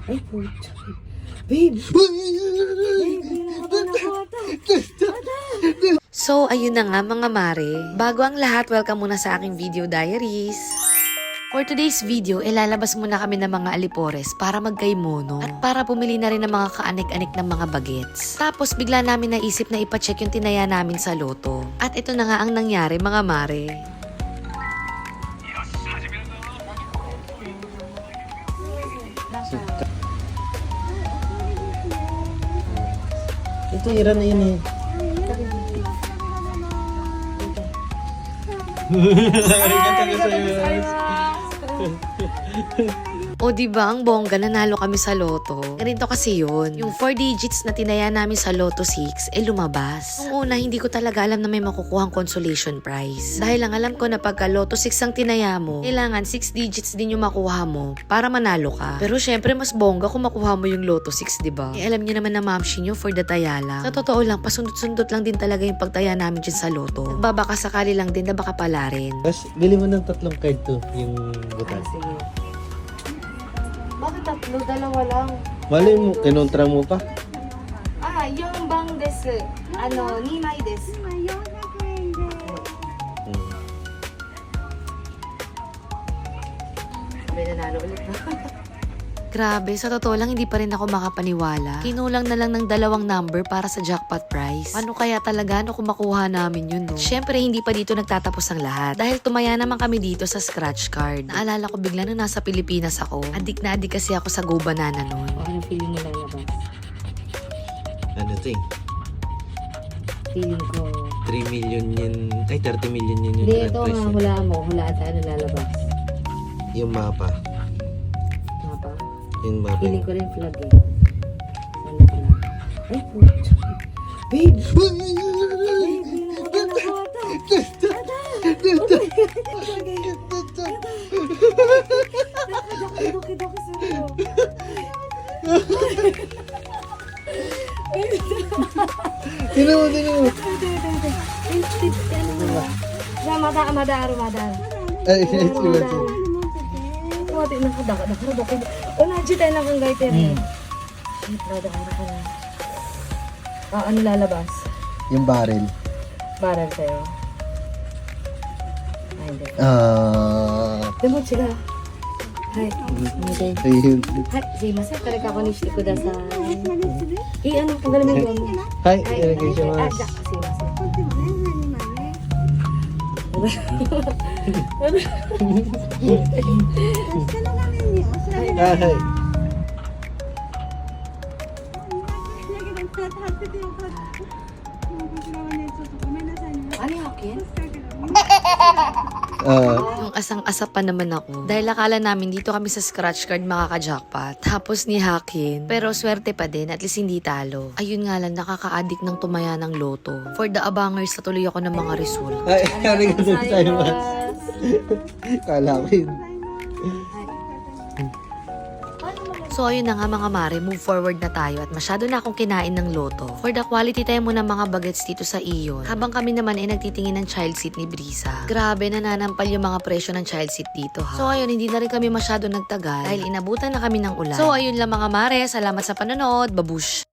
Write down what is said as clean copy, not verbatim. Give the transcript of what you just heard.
Ay, pucha. Babe! So, ayun na nga mga mare. Bago ang lahat, welcome muna sa aking video diaries. For today's video, ilalabas muna kami ng mga alipores para magkaymono at para pumili na rin ng mga kaanik-anik ng mga bagets. Tapos bigla namin naisip na ipacheck yung tinaya namin sa loto. At ito na nga ang nangyari mga mare. Ito, ira na yun eh. O diba ang bongga, nanalo kami sa loto. Ganito kasi yun. Yung 4 digits na tinaya namin sa Lotto 6, lumabas. Nung una, hindi ko talaga alam na may makukuhang consolation prize. Dahil lang alam ko na pagka Lotto 6 ang tinaya mo, kailangan 6 digits din yung makuha mo para manalo ka. Pero syempre, mas bongga kung makuha mo yung Lotto 6, diba? Alam niyo naman na mamshi nyo for the taya lang. Sa totoo lang, pasundot-sundot lang din talaga yung pagtaya namin dyan sa loto. Nagbabaka sakali lang din na baka pala rin. Tapos, bili mo ng 3 card to, yung butas. Sige. Bakit tatlo? Dalawa lang. Mali mo, kinontra mo pa. Yung bang des. Nimay des. May nanalo ulit na. Grabe, sa totoo lang hindi pa rin ako makapaniwala. Kinulang na lang ng 2 number para sa jackpot prize. Ano kaya talaga kung makuha namin yun, no? Siyempre, hindi pa dito nagtatapos ang lahat. Dahil tumaya naman kami dito sa scratch card. Naalala ko bigla na nasa Pilipinas ako. Adik na adik kasi ako sa Go Banana noon. Anong feeling nila labas? Ano ito eh? Feeling ko... 3 million yun, ay 30 million yun yung Hindi, grand ito prize nga, eh. hulaan mo. Hulaan tayo na lalabas. Yung mapa. Mapa. Yung mapa. Feeling ko rin flag eh. Ano flag? Ay, pucha. Babe! Tino mo. Madaro. Ay, siya. Wati na ko daka. Wala dyan tayo nakang guide rin. Daka na. Ano lalabas? Yung barrel. Baral tayo. Ay, hindi. Demot sila. Hai. Okay. Ayun. Hai, si Masa, talaga ako nishti ko da sa... ano, pagalamin ko mo. Hi, ilagay siya mas. Si Masa. Hi. Ano yung akin? Yung asang-asa pa naman ako. Dahil akala namin dito kami sa scratch card makaka-jackpot. Tapos ni Hakin. Pero swerte pa din, at least hindi talo. Ayun nga lang, nakaka-addict ng tumaya ng loto. For the abangers, natuloy ako ng mga result. Ay, arigato gozaimasu. Kala ko yun. So ayun na nga mga mare, move forward na tayo at masyado na akong kinain ng loto. For the quality tayo muna mga bagets dito sa Iyon. Habang kami naman ay nagtitingin ng child seat ni Brisa. Grabe, nananampal yung mga presyo ng child seat dito ha. So ayun, hindi na rin kami masyado nagtagal dahil inabutan na kami ng ulan. So ayun lang mga mare, salamat sa panonood, babush!